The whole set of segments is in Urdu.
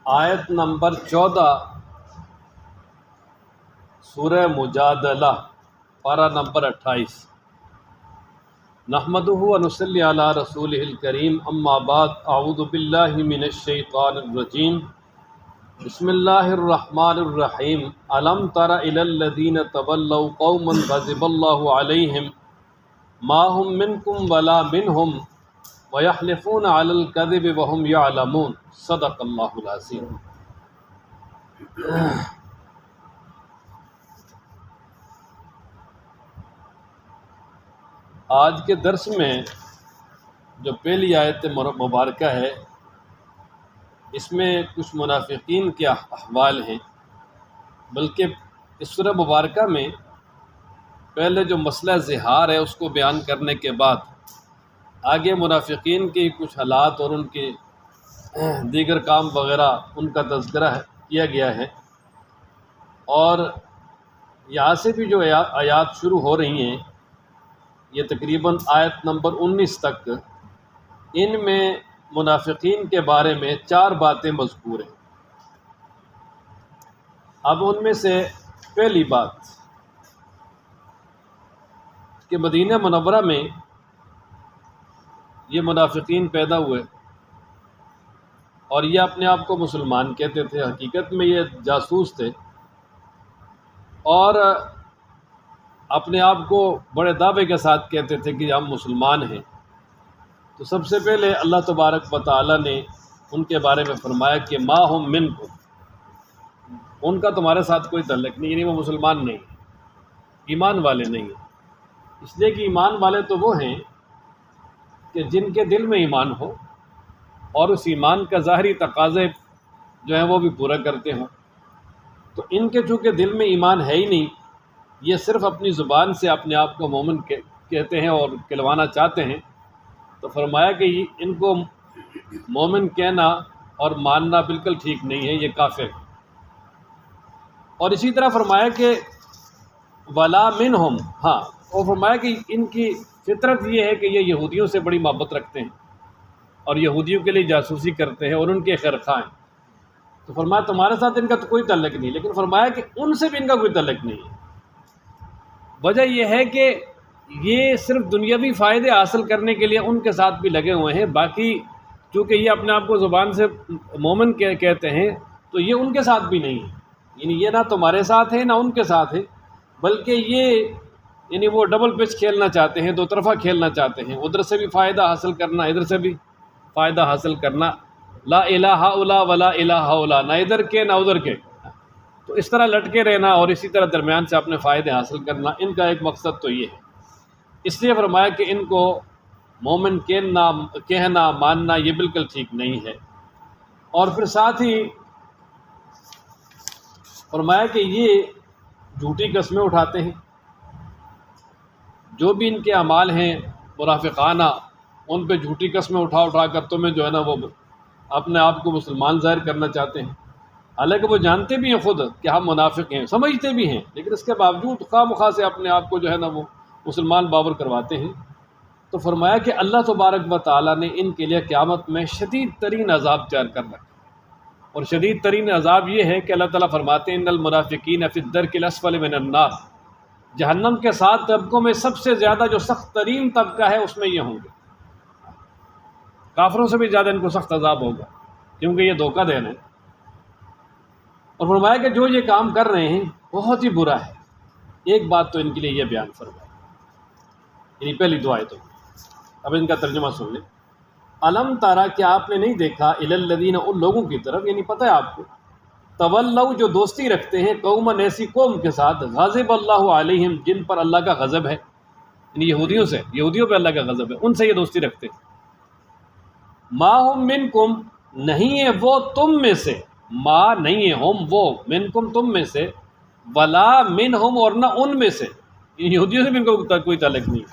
آیت نمبر 14 سورہ مجادلہ پارہ نمبر 28۔ نحمدہ و نصلی علی رسولہ الکریم، اما بعد، اعوذ باللہ من الشیطان الرجیم، بسم اللہ الرحمن الرحیم۔ الم تر الی الذین تولوا قوما غضب اللہ علیہم ما هم منکم ولا منہم ویحلفون علی الکذب وهم یعلمون۔ صدق اللہ العظیم۔ آج کے درس میں جو پہلی آیت مبارکہ ہے، اس میں کچھ منافقین کے احوال ہیں، بلکہ اس سورہ مبارکہ میں پہلے جو مسئلہ زہار ہے اس کو بیان کرنے کے بعد آگے منافقین کے کچھ حالات اور ان کے دیگر کام وغیرہ ان کا تذکرہ کیا گیا ہے، اور یہاں سے بھی جو آیات شروع ہو رہی ہیں یہ تقریباً آیت نمبر 19 تک، ان میں منافقین کے بارے میں 4 باتیں مذکور ہیں۔ اب ان میں سے پہلی بات کہ مدینہ منورہ میں یہ منافقین پیدا ہوئے اور یہ اپنے آپ کو مسلمان کہتے تھے، حقیقت میں یہ جاسوس تھے اور اپنے آپ کو بڑے دعوے کے ساتھ کہتے تھے کہ ہم مسلمان ہیں۔ تو سب سے پہلے اللہ تبارک و تعالیٰ نے ان کے بارے میں فرمایا کہ ما ہم منکم، ان کا تمہارے ساتھ کوئی تعلق نہیں، یعنی وہ مسلمان نہیں، ایمان والے نہیں ہیں۔ اس لیے کہ ایمان والے تو وہ ہیں کہ جن کے دل میں ایمان ہو اور اس ایمان کا ظاہری تقاضے جو ہیں وہ بھی پورا کرتے ہوں۔ تو ان کے چونکہ دل میں ایمان ہے ہی نہیں، یہ صرف اپنی زبان سے اپنے آپ کو مومن کہتے ہیں اور کہلوانا چاہتے ہیں، تو فرمایا کہ ان کو مومن کہنا اور ماننا بالکل ٹھیک نہیں ہے، یہ کافر ہے۔ اور اسی طرح فرمایا کہ ولا منہم، ہاں، اور فرمایا کہ ان کی فطرت یہ ہے کہ یہ یہودیوں سے بڑی محبت رکھتے ہیں اور یہودیوں کے لیے جاسوسی کرتے ہیں اور ان کے خیرخواہ ہیں۔ تو فرمایا تمہارے ساتھ ان کا تو کوئی تعلق نہیں، لیکن فرمایا کہ ان سے بھی ان کا کوئی تعلق نہیں ہے۔ وجہ یہ ہے کہ یہ صرف دنیاوی فائدے حاصل کرنے کے لیے ان کے ساتھ بھی لگے ہوئے ہیں، باقی چونکہ یہ اپنے آپ کو زبان سے مومن کہتے ہیں تو یہ ان کے ساتھ بھی نہیں ہے، یعنی یہ نہ تمہارے ساتھ ہے نہ ان کے ساتھ ہے، بلکہ یہ یعنی وہ ڈبل پچ کھیلنا چاہتے ہیں، 2 طرفہ کھیلنا چاہتے ہیں، ادھر سے بھی فائدہ حاصل کرنا، ادھر سے بھی فائدہ حاصل کرنا، لا الہ الا ولا الہ الا، نہ ادھر کے نہ ادھر کے، تو اس طرح لٹکے رہنا اور اسی طرح درمیان سے اپنے فائدے حاصل کرنا، ان کا ایک مقصد تو یہ ہے۔ اس لیے فرمایا کہ ان کو مومن کہنا ماننا یہ بالکل ٹھیک نہیں ہے۔ اور پھر ساتھ ہی فرمایا کہ یہ جھوٹی قسمیں اٹھاتے ہیں، جو بھی ان کے اعمال ہیں منافقانہ، ان پہ جھوٹی قسمیں اٹھا کر تمہیں جو ہے نا وہ اپنے آپ کو مسلمان ظاہر کرنا چاہتے ہیں، حالانکہ وہ جانتے بھی ہیں خود کہ ہم منافق ہیں، سمجھتے بھی ہیں، لیکن اس کے باوجود خواہ مخواہ سے اپنے آپ کو جو ہے نا وہ مسلمان باور کرواتے ہیں۔ تو فرمایا کہ اللہ تبارک و تعالیٰ نے ان کے لیے قیامت میں شدید ترین عذاب تیار کر رکھا، اور شدید ترین عذاب یہ ہے کہ اللہ تعالیٰ فرماتے ہیں ان المنافقین فی الدرک الاسفل من النار، جہنم کے 7 طبقوں میں سب سے زیادہ جو سخت ترین طبقہ ہے اس میں یہ ہوں گے، کافروں سے بھی زیادہ ان کو سخت عذاب ہوگا، کیونکہ یہ دھوکہ دینا ہے۔ اور فرمایا کہ جو یہ کام کر رہے ہیں بہت ہی برا ہے۔ ایک بات تو ان کے لیے یہ بیان فرمایا، یعنی پہلی 2 آیتوں میں، اب ان کا ترجمہ سن لیں۔ الم تارا، کیا آپ نے نہیں دیکھا، الی الذین، ان لوگوں کی طرف، یعنی پتہ ہے آپ کو، تولوا، جو دوستی رکھتے ہیں، قوماً، ایسی قوم کے ساتھ، غضب اللہ علیہم، جن پر اللہ کا غضب ہے، یعنی یہودیوں پہ اللہ کا غضب ہے، ان سے یہ دوستی رکھتے ہیں۔ ما ہم منکم، نہیں ہے وہ تم میں سے، ما نہیں ہے، ہم وہ، منکم تم میں سے، ولا منہم، اور نہ ان میں سے، یہودیوں سے بھی ان کو کوئی تعلق نہیں۔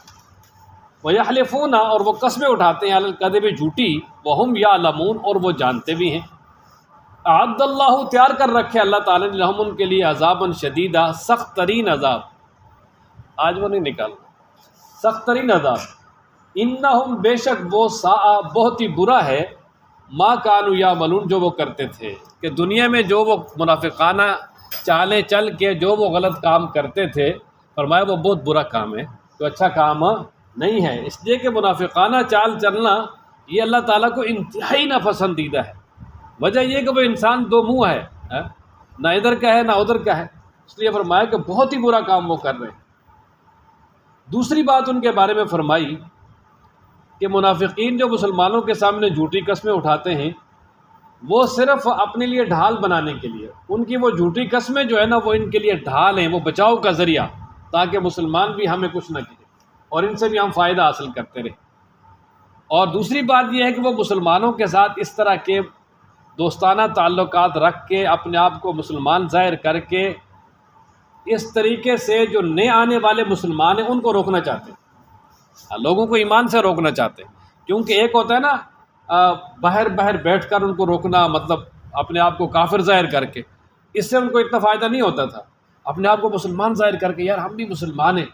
ویحلفون، اور وہ قسمیں اٹھاتے ہیں، علی الکذب، جھوٹی، وہم یعلمون، اور وہ جانتے بھی ہیں۔ اعد اللہ، تیار کر رکھے اللہ تعالیٰ نے، لہم، ان کے لیے، عذاباً شدیدہ، سخت ترین عذاب، آج وہ نہیں نکالنا، سخت ترین عذاب۔ انہم، بے شک وہ، ساء، بہت ہی برا ہے، ما کانوا یعملون، جو وہ کرتے تھے، کہ دنیا میں جو وہ منافقانہ چالیں چل کے جو وہ غلط کام کرتے تھے، فرمایا وہ بہت برا کام ہے، تو اچھا کام نہیں ہے، اس لیے کہ منافقانہ چال چلنا یہ اللہ تعالیٰ کو انتہائی ناپسندیدہ ہے۔ وجہ یہ کہ وہ انسان دو منہ ہے، نہ ادھر کا ہے نہ ادھر کا ہے، اس لیے فرمایا کہ بہت ہی برا کام وہ کر رہے ہیں۔ دوسری بات ان کے بارے میں فرمائی کہ منافقین جو مسلمانوں کے سامنے جھوٹی قسمیں اٹھاتے ہیں، وہ صرف اپنے لیے ڈھال بنانے کے لیے، ان کی وہ جھوٹی قسمیں جو ہے نا وہ ان کے لیے ڈھال ہیں، وہ بچاؤ کا ذریعہ، تاکہ مسلمان بھی ہمیں کچھ نہ کہے اور ان سے بھی ہم فائدہ حاصل کرتے رہیں۔ اور دوسری بات یہ ہے کہ وہ مسلمانوں کے ساتھ اس طرح کے دوستانہ تعلقات رکھ کے اپنے آپ کو مسلمان ظاہر کر کے اس طریقے سے جو نئے آنے والے مسلمان ہیں ان کو روکنا چاہتے ہیں، لوگوں کو ایمان سے روکنا چاہتے ہیں، کیونکہ ایک ہوتا ہے نا باہر بیٹھ کر ان کو روکنا، مطلب اپنے آپ کو کافر ظاہر کر کے، اس سے ان کو اتنا فائدہ نہیں ہوتا تھا۔ اپنے آپ کو مسلمان ظاہر کر کے، یار ہم بھی مسلمان ہیں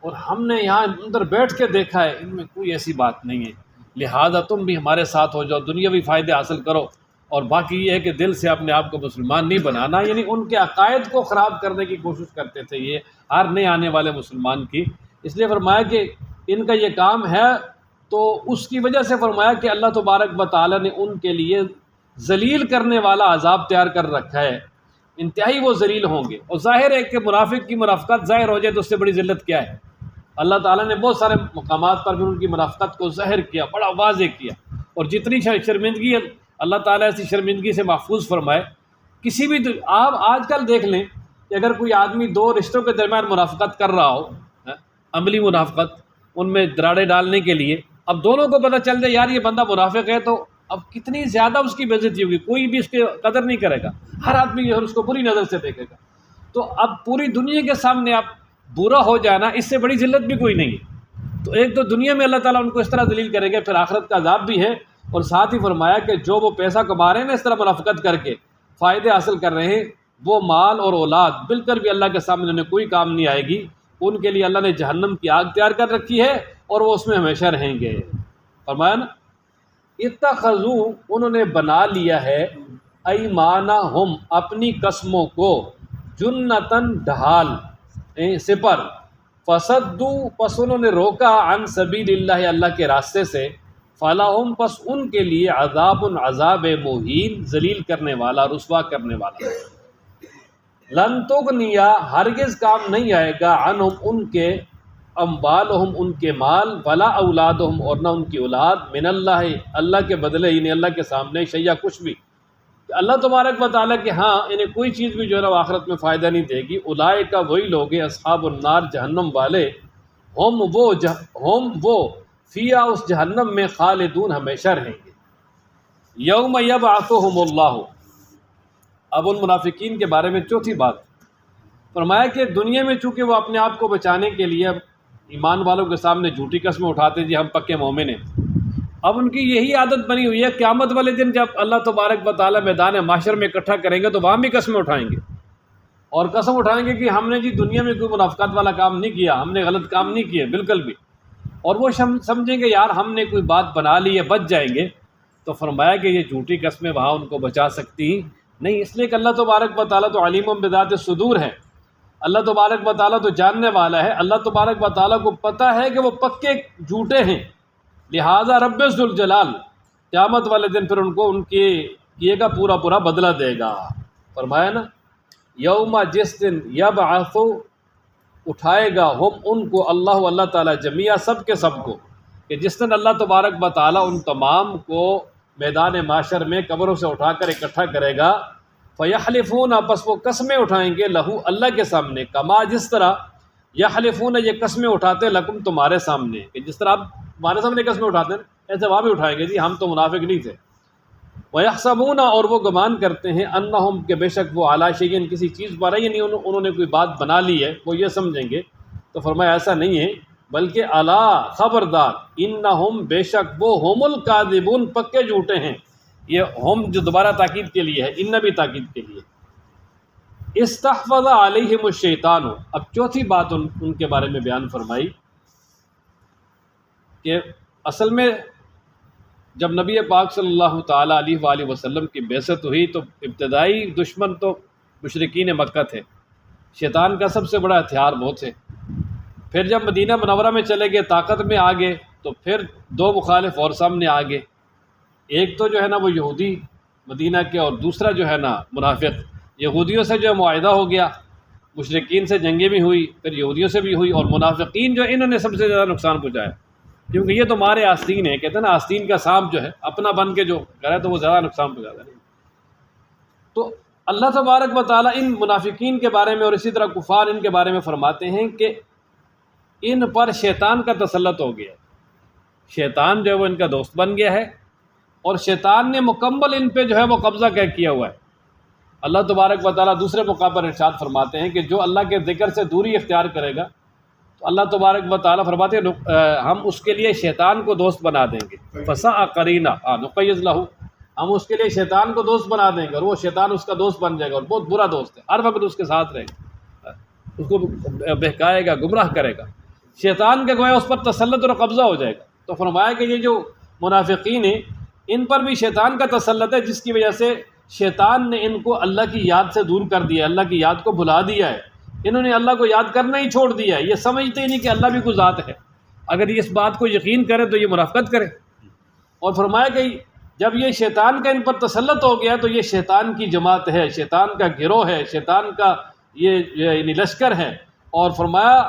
اور ہم نے یہاں اندر بیٹھ کے دیکھا ہے ان میں کوئی ایسی بات نہیں ہے، لہذا تم بھی ہمارے ساتھ ہو جاؤ، دنیاوی فائدے حاصل کرو، اور باقی یہ ہے کہ دل سے اپنے آپ کو مسلمان نہیں بنانا، یعنی ان کے عقائد کو خراب کرنے کی کوشش کرتے تھے یہ ہر نئے آنے والے مسلمان کی۔ اس لیے فرمایا کہ ان کا یہ کام ہے، تو اس کی وجہ سے فرمایا کہ اللہ تبارک و تعالیٰ نے ان کے لیے ذلیل کرنے والا عذاب تیار کر رکھا ہے، انتہائی وہ ذلیل ہوں گے۔ اور ظاہر ہے کہ منافق کی منافقت ظاہر ہو جائے تو اس سے بڑی ذلت کیا ہے؟ اللہ تعالیٰ نے بہت سارے مقامات پر بھی ان کی منافقت کو ظاہر کیا، بڑا واضح کیا، اور جتنی شرمندگی اللہ تعالیٰ ایسی شرمندگی سے محفوظ فرمائے۔ کسی بھی آپ آج کل دیکھ لیں کہ اگر کوئی آدمی دو رشتوں کے درمیان منافقت کر رہا ہو، عملی منافقت، ان میں دراڑیں ڈالنے کے لیے، اب دونوں کو پتہ چل جائے یار یہ بندہ منافق ہے، تو اب کتنی زیادہ اس کی بے عزتی ہوگی، کوئی بھی اس کی قدر نہیں کرے گا، ہر آدمی اس کو بری نظر سے دیکھے گا۔ تو اب پوری دنیا کے سامنے اب برا ہو جانا، اس سے بڑی ذلت بھی کوئی نہیں ہے۔ تو ایک تو دنیا میں اللہ تعالیٰ ان کو اس طرح ذلیل کرے گا، پھر آخرت کا عذاب بھی ہے۔ اور ساتھ ہی فرمایا کہ جو وہ پیسہ کما رہے ہیں نا اس طرح منافقت کر کے فائدے حاصل کر رہے ہیں، وہ مال اور اولاد بالکل بھی اللہ کے سامنے انہیں کوئی کام نہیں آئے گی، ان کے لیے اللہ نے جہنم کی آگ تیار کر رکھی ہے اور وہ اس میں ہمیشہ رہیں گے۔ فرمایا نا اتخذوا، انہوں نے بنا لیا ہے، ایمانہم، اپنی قسموں کو، جنتاً ڈھال، سپر، فصدوا، پس انہوں نے روکا، عن سبیل اللہ، اللہ کے راستے سے، فلاحم، پس ان کے لیے، عذاب، عذاب مہین، ذلیل کرنے والا، رسوا کرنے والا۔ لن تغنیا، ہرگز کام نہیں آئے گا، عنہم، ان کے، اموالہم، ان کے مال، ولا اولادہم، اور نہ ان کی اولاد، من اللہ، اللہ کے بدلے، یعنی اللہ کے سامنے، شیء، کچھ بھی، اللہ تبارک و تعالیٰ کہ ہاں انہیں کوئی چیز بھی جو ہے نا آخرت میں فائدہ نہیں دے گی۔ اولئک، وہی لوگ ہیں، اصحاب النار، جہنم والے، ہم وہ فیہا، اس جہنم میں، خالدون، ہمیشہ رہیں گے۔ یوم یبعثہم اللہ، اب ان منافقین کے بارے میں چوتھی بات فرمایا کہ دنیا میں چونکہ وہ اپنے آپ کو بچانے کے لیے ایمان والوں کے سامنے جھوٹی قسمیں اٹھاتے جی ہم پکے مومن ہیں، اب ان کی یہی عادت بنی ہوئی ہے، قیامت والے دن جب اللہ تبارک و تعالیٰ میدان محشر میں اکٹھا کریں گے تو وہاں بھی قسمیں اٹھائیں گے، اور قسم اٹھائیں گے کہ ہم نے جی دنیا میں کوئی منافقت والا کام نہیں کیا، ہم نے غلط کام نہیں کیے بالکل بھی، اور وہ سمجھیں گے یار ہم نے کوئی بات بنا لی ہے، بچ جائیں گے۔ تو فرمایا کہ یہ جھوٹی قسمیں وہاں ان کو بچا سکتی نہیں، اس لیے کہ اللہ تبارک و تعالیٰ تو علیم بذات الصدور ہے، اللہ تبارک و تعالیٰ تو جاننے والا ہے، اللہ تبارک و تعالیٰ کو پتہ ہے کہ وہ پکے جھوٹے ہیں، لہٰذا رب ذوالجلال قیامت والے دن پھر ان کو ان کے کیے کا پورا بدلہ دے گا۔ فرمایا نا یوم، جس دن، یبعث، اٹھائے گا، ہم، ان کو، اللہ تعالیٰ، جمیعہ، سب کے سب کو، کہ جس دن اللہ تبارک و تعالیٰ ان تمام کو میدان معاشر میں قبروں سے اٹھا کر اکٹھا کرے گا، فیحلفون، پس وہ قسمیں اٹھائیں گے، لہو، اللہ کے سامنے، کما، جس طرح، یحلفون، یہ قسمیں اٹھاتے، لکم، تمہارے سامنے، کہ جس طرح آپ ہمارے سامنے قسمیں اٹھاتے ہیں ایسے وہاں بھی اٹھائیں گے، جی ہم تو منافق نہیں تھے۔ وَيَحْسَبُونَ، اور وہ گمان کرتے ہیں، انہم، کہ بے شک وہ، علی شیء، کسی چیز پر ہے، یعنی انہوں نے کوئی بات بنا لی ہے، وہ یہ سمجھیں گے، تو فرمایا ایسا نہیں ہے، بلکہ الا، خبردار، انہم، بے شک وہ، ہم الکاذبون، پکے جھوٹے ہیں۔ یہ ہم جو دوبارہ تاکید کے لیے ہے، ان بھی تاکید کے لیے۔ استحفظ علیہم الشیطان، اب چوتھی بات ان کے بارے میں بیان فرمائی کہ اصل میں جب نبی پاک صلی اللہ تعالیٰ علیہ وآلہ وسلم کی بعثت ہوئی تو ابتدائی دشمن تو مشرکین مکہ تھے، شیطان کا سب سے بڑا ہتھیار وہ تھے۔ پھر جب مدینہ منورہ میں چلے گئے، طاقت میں آ گئے، تو پھر دو مخالف اور سامنے آ گئے، ایک تو جو ہے نا وہ یہودی مدینہ کے، اور دوسرا جو ہے نا منافق۔ یہودیوں سے جو ہے معاہدہ ہو گیا، مشرکین سے جنگیں بھی ہوئی، پھر یہودیوں سے بھی ہوئی، اور منافقین جو انہوں نے سب سے زیادہ نقصان پہنچایا، کیونکہ یہ تو مارے آستین ہے، کہتے ہیں نا آستین کا سانپ جو ہے اپنا بن کے جو کرے تو وہ زیادہ نقصان پہنچاتا ہے۔ تو اللہ تبارک و تعالیٰ ان منافقین کے بارے میں اور اسی طرح کفار ان کے بارے میں فرماتے ہیں کہ ان پر شیطان کا تسلط ہو گیا، شیطان جو ہے وہ ان کا دوست بن گیا ہے، اور شیطان نے مکمل ان پہ جو ہے وہ قبضہ کیا ہوا ہے۔ اللہ تبارک و تعالیٰ دوسرے موقع پر ارشاد فرماتے ہیں کہ جو اللہ کے ذکر سے دوری اختیار کرے گا تو اللہ تبارک و تعالیٰ فرماتے ہیں ہم اس کے لیے شیطان کو دوست بنا دیں گے، فساء قرینا نقیض لہ، ہم اس کے لیے شیطان کو دوست بنا دیں گے، اور وہ شیطان اس کا دوست بن جائے گا، اور بہت برا دوست ہے، ہر وقت اس کے ساتھ رہے گا، اس کو بہکائے گا، گمراہ کرے گا، شیطان کا گویا اس پر تسلط اور قبضہ ہو جائے گا۔ تو فرمایا کہ یہ جو منافقین ہیں ان پر بھی شیطان کا تسلط ہے، جس کی وجہ سے شیطان نے ان کو اللہ کی یاد سے دور کر دیا، اللہ کی یاد کو بھلا دیا ہے، انہوں نے اللہ کو یاد کرنا ہی چھوڑ دیا ہے، یہ سمجھتے ہی نہیں کہ اللہ بھی کوئی ذات ہے۔ اگر یہ اس بات کو یقین کرے تو یہ منافقت کرے۔ اور فرمایا کہ جب یہ شیطان کا ان پر تسلط ہو گیا تو یہ شیطان کی جماعت ہے، شیطان کا گروہ ہے، شیطان کا یہ یعنی لشکر ہے، اور فرمایا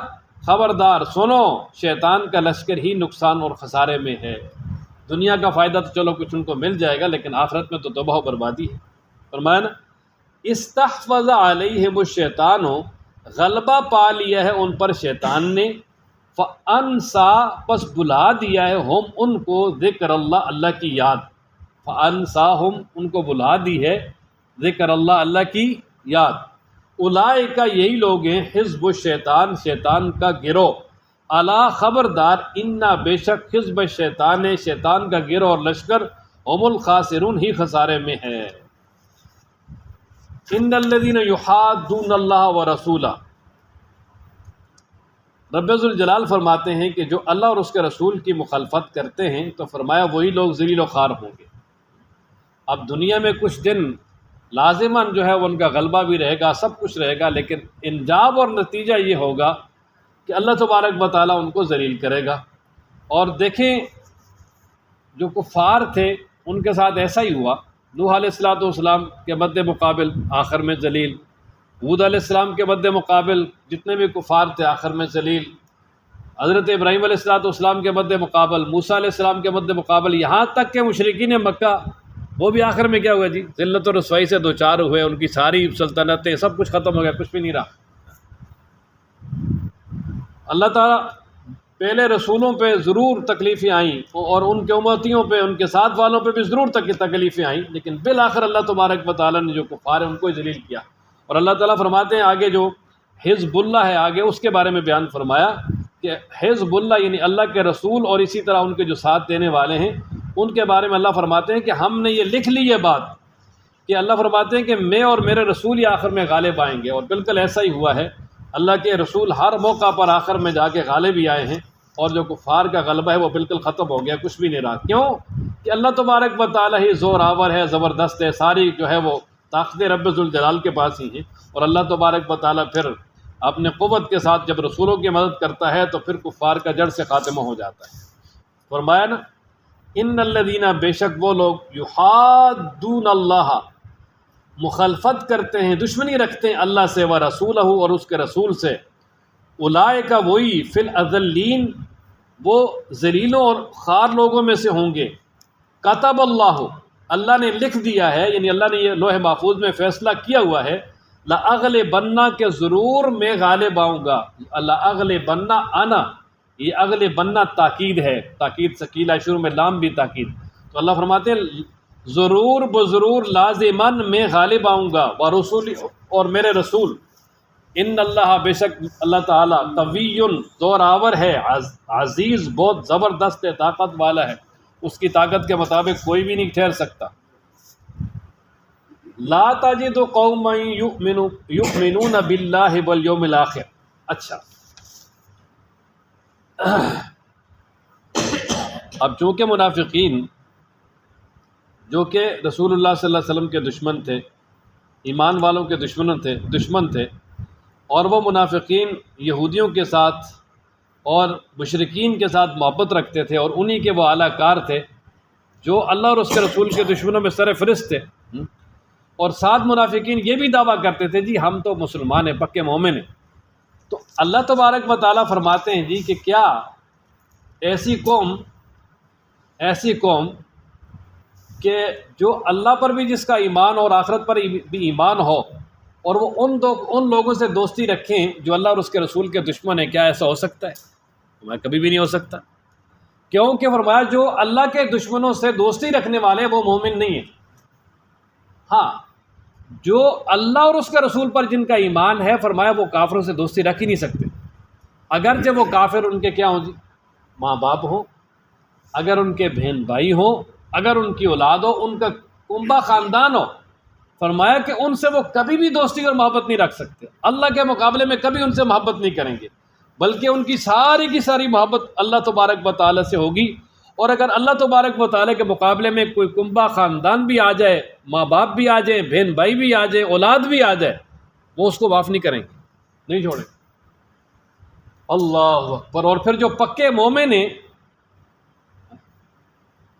خبردار سنو، شیطان کا لشکر ہی نقصان اور خسارے میں ہے۔ دنیا کا فائدہ تو چلو کچھ ان کو مل جائے گا، لیکن آخرت میں تو تباہ و بربادی ہے۔ فرمایا نا استحفظ علیہم الشیطان، غلبہ پا لیا ہے ان پر شیطان نے، فانسا، پس بلا دیا ہے، ہم ان کو ذکر اللہ، اللہ کی یاد، فانساہم، ان کو بلا دی ہے، ذکر اللہ، اللہ کی یاد، اولئک، یہی لوگ ہیں، حزب الشیطان، شیطان کا گروہ، الا، خبردار، انا، بے شک، حزب الشیطان ہے، شیطان کا گروہ اور لشکر، ہم الخاسرون، ہی خسارے میں ہے۔ ان الذین یحادون اللہ ورسولہ، رب ذوالجلال فرماتے ہیں کہ جو اللہ اور اس کے رسول کی مخالفت کرتے ہیں تو فرمایا وہی لوگ ذلیل و خوار ہوں گے۔ اب دنیا میں کچھ دن لازماً جو ہے وہ ان کا غلبہ بھی رہے گا، سب کچھ رہے گا، لیکن انجام اور نتیجہ یہ ہوگا کہ اللہ تبارک و تعالیٰ ان کو ذلیل کرے گا۔ اور دیکھیں جو کفار تھے ان کے ساتھ ایسا ہی ہوا، نوح علیہ السلام کے مد مقابل آخر میں ذلیل، ہود علیہ السلام کے مد مقابل جتنے بھی کفار تھے آخر میں ذلیل، حضرت ابراہیم علیہ السلام کے مد مقابل، موسیٰ علیہ السلام کے مد مقابل، یہاں تک کہ مشرکین مکہ وہ بھی آخر میں کیا ہوا جی، ذلت و رسوائی سے دوچار ہوئے، ان کی ساری سلطنتیں سب کچھ ختم ہو گیا، کچھ بھی نہیں رہا۔ اللہ تعالیٰ پہلے رسولوں پہ ضرور تکلیفیں آئیں اور ان کے امتیوں پہ، ان کے ساتھ والوں پہ بھی ضرور تکلیفیں آئیں، لیکن بالآخر اللہ تبارک و تعالیٰ نے جو کفار ہیں ان کو ذلیل کیا۔ اور اللہ تعالیٰ فرماتے ہیں آگے جو حزب اللہ ہے، آگے اس کے بارے میں بیان فرمایا کہ حزب اللہ یعنی اللہ کے رسول اور اسی طرح ان کے جو ساتھ دینے والے ہیں ان کے بارے میں اللہ فرماتے ہیں کہ ہم نے یہ لکھ لی یہ بات کہ اللہ فرماتے ہیں کہ میں اور میرے رسول ہی آخر میں غالب آئیں گے، اور بالکل ایسا ہی ہوا ہے، اللہ کے رسول ہر موقع پر آخر میں جا کے غالب ہی آئے ہیں، اور جو کفار کا غلبہ ہے وہ بالکل ختم ہو گیا، کچھ بھی نہیں رہا۔ کیوں کہ اللہ تبارک و تعالیٰ ہی زور آور ہے، زبردست ہے، ساری جو ہے وہ طاقت رب ذوالجلال کے پاس ہی ہیں، اور اللہ تبارک و تعالیٰ پھر اپنے قوت کے ساتھ جب رسولوں کی مدد کرتا ہے تو پھر کفار کا جڑ سے خاتمہ ہو جاتا ہے۔ فرمایا نا ان الذین، بے شک وہ لوگ، یحادون اللہ، مخالفت کرتے ہیں، دشمنی رکھتے ہیں اللہ سے، ورسولہ، اور اس کے رسول سے، اولئک، وہی، فی الاذلین، وہ ذلیلوں اور خوار لوگوں میں سے ہوں گے، کتب اللہ، اللہ نے لکھ دیا ہے، یعنی اللہ نے یہ لوح محفوظ میں فیصلہ کیا ہوا ہے، لأغلبن، کہ ضرور میں غالب آؤں گا، لأغلبن انا، یہ اغلبن تاکید ہے، تاکید ثقیلہ، شروع میں لام بھی تاکید، تو اللہ فرماتے ہیں ضرور بضرور لازماً میں غالب آؤں گا، ورسول، اور میرے رسول، ان اللہ، بے شک اللہ تعالیٰ، قوی، زور آور ہے، عزیز، بہت زبردست ہے، طاقت والا ہے، اس کی طاقت کے مطابق کوئی بھی نہیں ٹھہر سکتا۔ لا تجد قوما یؤمنون باللہ والیوم الآخر۔ اچھا، اب چونکہ منافقین جو کہ رسول اللہ صلی اللہ علیہ وسلم کے دشمن تھے، ایمان والوں کے دشمن تھے، اور وہ منافقین یہودیوں کے ساتھ اور مشرکین کے ساتھ محبت رکھتے تھے، اور انہی کے وہ اعلیٰ کار تھے جو اللہ اور اس کے رسول کے دشمنوں میں سر فہرست تھے۔ اور ساتھ منافقین یہ بھی دعویٰ کرتے تھے جی ہم تو مسلمان ہیں، پکے مومن ہیں۔ تو اللہ تبارک و تعالیٰ فرماتے ہیں جی کہ کیا ایسی قوم کہ جو اللہ پر بھی جس کا ایمان اور آخرت پر بھی ایمان ہو، اور وہ ان لوگوں سے دوستی رکھیں جو اللہ اور اس کے رسول کے دشمن ہیں، کیا ایسا ہو سکتا ہے؟ ہمیں کبھی بھی نہیں ہو سکتا، کیونکہ فرمایا جو اللہ کے دشمنوں سے دوستی رکھنے والے وہ مومن نہیں ہیں۔ ہاں، جو اللہ اور اس کے رسول پر جن کا ایمان ہے، فرمایا وہ کافروں سے دوستی رکھ ہی نہیں سکتے، اگرچہ وہ کافر ان کے کیا ہوں جی، ماں باپ ہوں، اگر ان کے بہن بھائی ہوں، اگر ان کی اولاد ہو، ان کا کنبہ خاندان ہو، فرمایا کہ ان سے وہ کبھی بھی دوستی اور محبت نہیں رکھ سکتے، اللہ کے مقابلے میں کبھی ان سے محبت نہیں کریں گے، بلکہ ان کی ساری کی ساری محبت اللہ تبارک و تعالیٰ سے ہوگی۔ اور اگر اللہ تبارک و تعالیٰ کے مقابلے میں کوئی کنبہ خاندان بھی آ جائے، ماں باپ بھی آ جائیں، بہن بھائی بھی آ جائیں، اولاد بھی آ جائے، وہ اس کو معاف نہیں کریں گے، نہیں چھوڑیں۔ اللہ اکبر۔ اور پھر جو پکے مومن ہیں،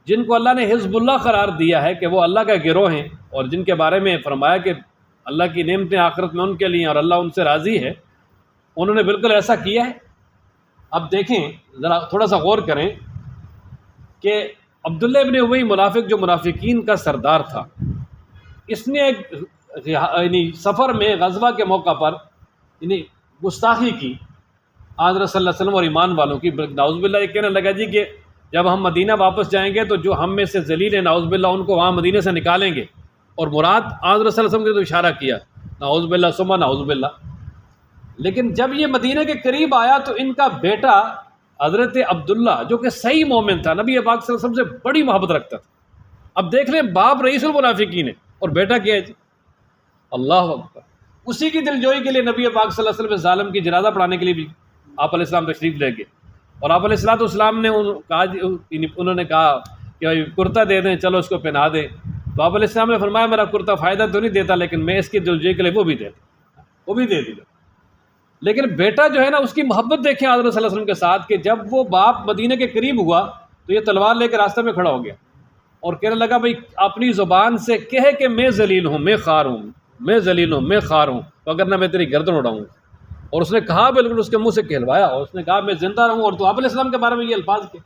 جن کو اللہ نے حزب اللہ قرار دیا ہے کہ وہ اللہ کا گروہ ہیں، اور جن کے بارے میں فرمایا کہ اللہ کی نعمتیں آخرت میں ان کے لیے اور اللہ ان سے راضی ہے، انہوں نے بالکل ایسا کیا ہے۔ اب دیکھیں ذرا تھوڑا سا غور کریں کہ عبداللہ ابن ابی منافق جو منافقین کا سردار تھا، اس نے ایک یعنی سفر میں غزوہ کے موقع پر یعنی گستاخی کی حضرت صلی اللہ علیہ وسلم اور ایمان والوں کی، نعوذ باللہ یہ کہنے لگا جی کہ جب ہم مدینہ واپس جائیں گے تو جو ہم میں سے ذلیل ہیں نعوذ باللہ ان کو وہاں مدینہ سے نکالیں گے، اور مراد حضرت صلی اللہ علیہ وسلم نے تو اشارہ کیا، نعوذ باللہ ثم نعوذ باللہ۔ لیکن جب یہ مدینہ کے قریب آیا تو ان کا بیٹا حضرت عبداللہ جو کہ صحیح مومن تھا، نبی پاک صلی اللہ علیہ وسلم سے بڑی محبت رکھتا تھا، اب دیکھ لیں باپ رئیس المنافقین ہے اور بیٹا کیا ہے جی، اللہ اکبر۔ اسی کی دلجوئی کے لیے نبی پاک صلی اللہ علیہ وسلم ظالم کی جنازہ پڑھانے کے لیے بھی آپ علیہ السلام تشریف لے گئے، اور آپ علیہ السلام نے انہوں نے کہا کہ کرتا دے دیں، چلو اس کو پہنا دیں، تو آپ علیہ السلام نے فرمایا میرا کرتا فائدہ تو نہیں دیتا، لیکن میں اس کی دلجوئی کے لیے وہ بھی دے دیا۔ لیکن بیٹا جو ہے نا، اس کی محبت دیکھیں حضرت صلی اللہ علیہ وسلم کے ساتھ، کہ جب وہ باپ مدینہ کے قریب ہوا تو یہ تلوار لے کے راستہ میں کھڑا ہو گیا اور کہنے لگا بھائی اپنی زبان سے کہے کہ میں ذلیل ہوں، میں خوار ہوں، میں ذلیل ہوں، میں خوار ہوں، تو اگر نہ میں تیری گردن اڑاؤں۔ اور اس نے کہا، بالکل اس کے منہ سے کہلوایا، اور اس نے کہا میں زندہ رہوں، اور تو آپ علیہ السلام کے بارے میں یہ الفاظ کے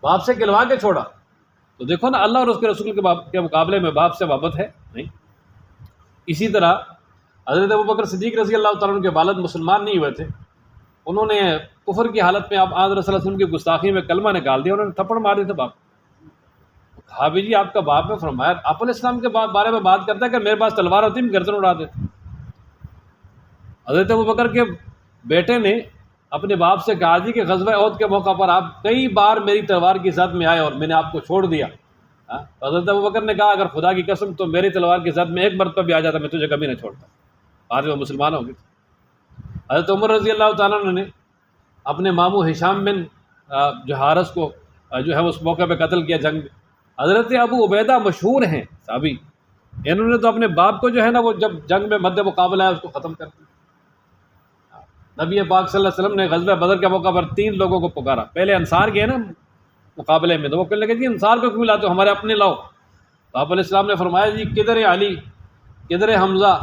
باپ سے کہلوا کے چھوڑا۔ تو دیکھو نا، اللہ اور اس کے رسول کے مقابلے میں باپ سے محبت ہے نہیں۔ اسی طرح حضرت ابوبکر صدیق رضی اللہ تعالیٰ عنہ کے والد مسلمان نہیں ہوئے تھے، انہوں نے کفر کی حالت میں آپ حضرت صلی اللہ علیہ وسلم کی گستاخی میں کلمہ نکال دیا، انہوں نے تھپڑ مار دیے تھے باپ۔ کہا بھی جی آپ کا باپ نے فرمایا، آپ علیہ السلام کے بارے میں بات کرتا ہے کہ میرے پاس تلوار ہوتی میں گردن اڑا دیتے۔ حضرت ابوبکر کے بیٹے نے اپنے باپ سے کہا جی کہ غزوہ احد کے موقع پر آپ کئی بار میری تلوار کی زد میں آئے اور میں نے آپ کو چھوڑ دیا۔ حضرت ابوبکر نے کہا اگر خدا کی قسم تو میری تلوار کی زد میں ایک مرتبہ بھی آ جاتا میں تجھے کبھی نہ چھوڑتا۔ آج وہ مسلمان ہو گئے تھے۔ حضرت عمر رضی اللہ تعالیٰ عنہ نے اپنے ماموں ہشام بن جو حارث کو جو ہے اس موقع پہ قتل کیا جنگ میں۔ حضرت ابو عبیدہ مشہور ہیں صحابی، انہوں نے تو اپنے باپ کو جو ہے نا وہ جب جنگ میں مد مقابلہ ہے اس کو ختم کر دیا۔ نبی پاک صلی اللہ علیہ وسلم نے غزوہ بدر کے موقع پر 3 لوگوں کو پکارا، پہلے انصار گئے نا مقابلے میں، تو وہ کہنے لگے جی انصار کو کیوں لاتے ہو، ہمارے اپنے لاؤ۔ تو آپ علیہ السلام نے فرمایا جی کدھر ہے علی، کدھر ہے حمزہ،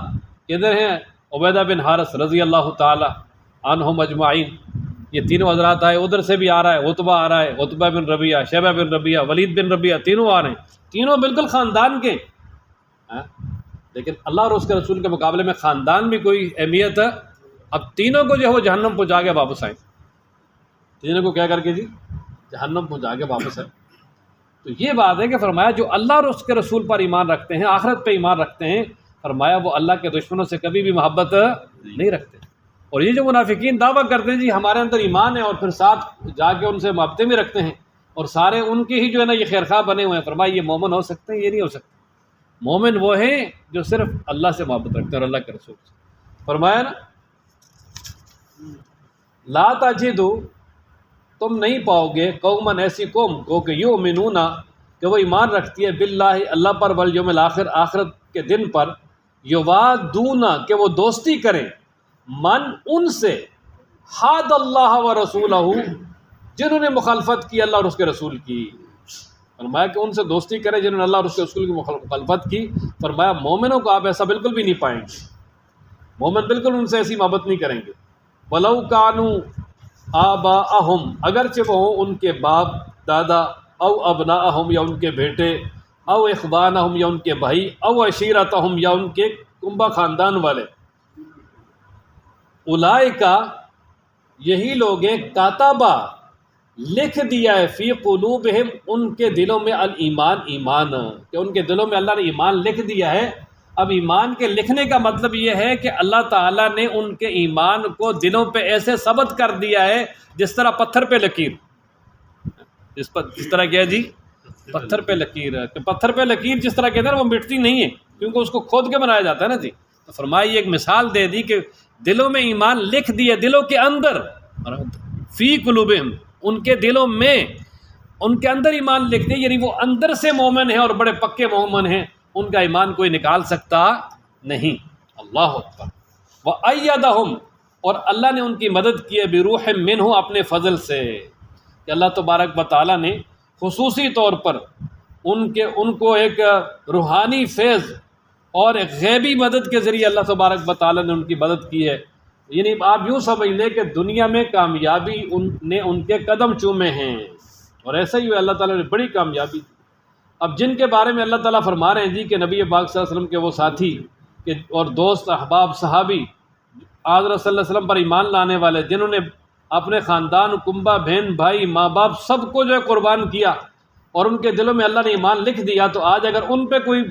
کدھر ہیں عبیدہ بن حارث رضی اللہ تعالی عنہم اجمعین، یہ تینوں حضرات آئے، ادھر سے بھی آ رہا ہے عتبہ آ رہا ہے، عتبہ بن ربیعہ، شیبہ بن ربیعہ، ولید بن ربیعہ، تینوں آ رہے ہیں، تینوں بالکل خاندان کے۔ لیکن اللہ اور اس کے رسول کے مقابلے میں خاندان بھی کوئی اہمیت ہے؟ اب تینوں کو جو ہے وہ جہنم پہنچا کے واپس آئیں، تینوں کو کیا کر کے جی جہنم پہنچا کے واپس آئیں۔ تو یہ بات ہے کہ فرمایا جو اللہ اور اس کے رسول پر ایمان رکھتے ہیں، آخرت پہ ایمان رکھتے ہیں، فرمایا وہ اللہ کے دشمنوں سے کبھی بھی محبت نہیں رکھتے۔ اور یہ جو منافقین دعویٰ کرتے ہیں جی ہمارے اندر ایمان ہے، اور پھر ساتھ جا کے ان سے محبتیں بھی رکھتے ہیں، اور سارے ان کے ہی جو ہے نا یہ خیرخواہ بنے ہوئے ہیں، فرمایا یہ مومن ہو سکتے ہیں؟ یہ نہیں ہو سکتے۔ مومن وہ ہیں جو صرف اللہ سے محبت رکھتے ہیں اور اللہ کے رسول سے۔ فرمایا نا لا تجدو، تم نہیں پاؤ گے قومن ایسی قوم کو کہ یؤمنون کہ وہ ایمان رکھتی ہے باللہ اللہ پر، والیوم الآخر آخرت کے دن پر، یوادون کہ وہ دوستی کریں، من ان سے، حاد اللہ و رسولہ جنہوں نے مخالفت کی اللہ اور اس کے رسول کی۔ فرمایا کہ ان سے دوستی کریں جنہوں نے اللہ اور اس کے رسول کی مخالفت کی۔ فرمایا مومنوں کو آپ ایسا بالکل بھی نہیں پائیں گے، مومن بالکل ان سے ایسی محبت نہیں کریں گے۔ وَلَوْ كَانُوا آبَاءَهُمْ اگرچہ وہ ہوں ان کے باپ دادا، او ابناءہم یا ان کے بیٹے، او اخوانہم یا ان کے بھائی، او عشیرتہم یا ان کے کنبہ خاندان والے، اولئکا یہی لوگ ہیں، کاتبہ لکھ دیا ہے، فی قلوبہم ان کے دلوں میں، الایمان ایمان، کہ ان کے دلوں میں اللہ نے ایمان لکھ دیا ہے۔ اب ایمان کے لکھنے کا مطلب یہ ہے کہ اللہ تعالیٰ نے ان کے ایمان کو دلوں پہ ایسے ثبت کر دیا ہے جس طرح پتھر پہ لکیر، جس طرح کیا جی پتھر پہ لکیر ہے، کہ پتھر پہ لکیر جس طرح کہتے ہیں وہ مٹتی نہیں ہے کیونکہ اس کو کھود کے بنایا جاتا ہے نا جی۔ تو فرمائی ایک مثال دے دی کہ دلوں میں ایمان لکھ دیا، دلوں کے اندر، فی قلوبہم ان کے دلوں میں، ان کے اندر ایمان لکھ دیا، یعنی وہ اندر سے مومن ہیں اور بڑے پکے مومن ہیں، ان کا ایمان کوئی نکال سکتا نہیں۔ اللہ اکبر۔ وَأَيَّدَهُمْ اور اللہ نے ان کی مدد کی ہے، بِرُوحٍ مِّنْهُ اپنے فضل سے، کہ اللہ تبارک و تعالیٰ نے خصوصی طور پر ان کو ایک روحانی فیض اور ایک غیبی مدد کے ذریعے اللہ تبارک و تعالیٰ نے ان کی مدد کی ہے۔ یعنی آپ یوں سمجھ لیں کہ دنیا میں کامیابی ان کے قدم چومے ہیں، اور ایسا ہی اللہ تعالیٰ نے بڑی کامیابی دی۔ اب جن کے بارے میں اللہ تعالیٰ فرما رہے ہیں جی کہ نبی پاک صلی اللہ علیہ وسلم کے وہ ساتھی اور دوست، احباب، صحابی، حضرت صلی اللہ علیہ وسلم پر ایمان لانے والے، جنہوں نے اپنے خاندان، کنبہ، بہن بھائی، ماں باپ سب کو جو ہے قربان کیا، اور ان کے دلوں میں اللہ نے ایمان لکھ دیا، تو آج اگر ان پہ کوئی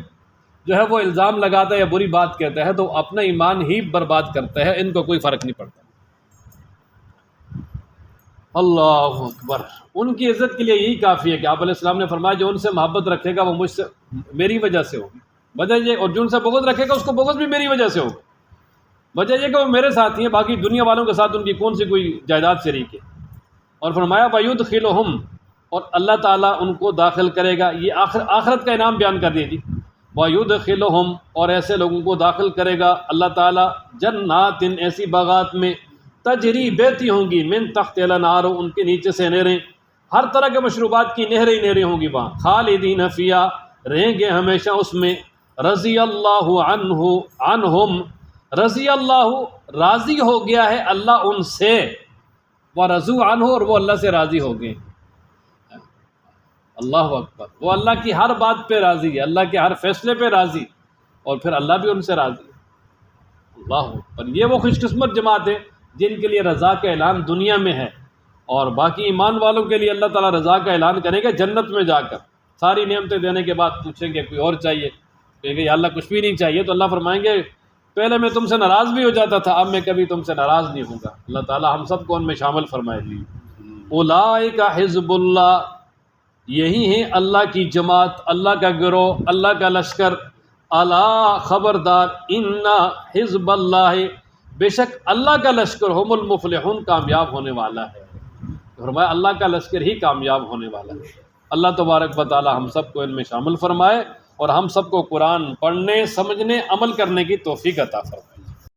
جو ہے وہ الزام لگاتا ہے یا بری بات کہتا ہے تو اپنا ایمان ہی برباد کرتا ہے، ان کو کوئی فرق نہیں پڑتا۔ اللہ اکبر۔ ان کی عزت کے لیے یہی کافی ہے کہ آپ علیہ السلام نے فرمایا جو ان سے محبت رکھے گا وہ مجھ سے، میری وجہ سے ہوگی، وجہ یہ، اور جو ان سے بغض رکھے گا اس کو بغض بھی میری وجہ سے ہوگا، وجہ یہ کہ وہ میرے ساتھی ہیں، باقی دنیا والوں کے ساتھ ان کی کون سی کوئی جائیداد شریک ہے۔ اور فرمایا وَيُدْخِلُهُمْ اور اللہ تعالیٰ ان کو داخل کرے گا، یہ آخرت کا انعام بیان کر دیجیے، وَيُدْخِلُهُمْ اور ایسے لوگوں کو داخل کرے گا اللہ تعالیٰ جنات ایسی باغات میں، تجری بہتی ہوں گی، من تحت الانہار ان کے نیچے سے نہریں، ہر طرح کے مشروبات کی نہریں نہریں ہوں گی وہاں، خالدین فیہا رہیں گے ہمیشہ اس میں، رضی اللہ عنہم رضی اللہ راضی ہو گیا ہے اللہ ان سے، ورضوا عنہ اور وہ اللہ سے راضی ہو گئے۔ اللہ اکبر۔ وہ اللہ کی ہر بات پہ راضی ہے، اللہ کے ہر فیصلے پہ راضی، اور پھر اللہ بھی ان سے راضی ہے۔ اللہ اکبر۔ یہ وہ خوش قسمت جماعت ہے جن کے لیے رضا کا اعلان دنیا میں ہے، اور باقی ایمان والوں کے لیے اللہ تعالیٰ رضا کا اعلان کرے گا جنت میں جا کر، ساری نعمتیں دینے کے بعد پوچھیں گے کوئی اور چاہیے، کہیں گے یا اللہ کچھ بھی نہیں چاہیے، تو اللہ فرمائیں گے پہلے میں تم سے ناراض بھی ہو جاتا تھا، اب میں کبھی تم سے ناراض نہیں ہوں گا۔ اللہ تعالیٰ ہم سب کو ان میں شامل فرمائے جی۔ اولئک حزب اللہ یہی ہیں اللہ کی جماعت، اللہ کا گروہ، اللہ کا لشکر، الا خبردار، ان حزب اللہ بے شک اللہ کا لشکر ہم المفلحون کامیاب ہونے والا ہے۔ فرمایا اللہ کا لشکر ہی کامیاب ہونے والا ہے۔ اللہ تبارک و تعالی ہم سب کو ان میں شامل فرمائے، اور ہم سب کو قرآن پڑھنے، سمجھنے، عمل کرنے کی توفیق عطا فرمائے۔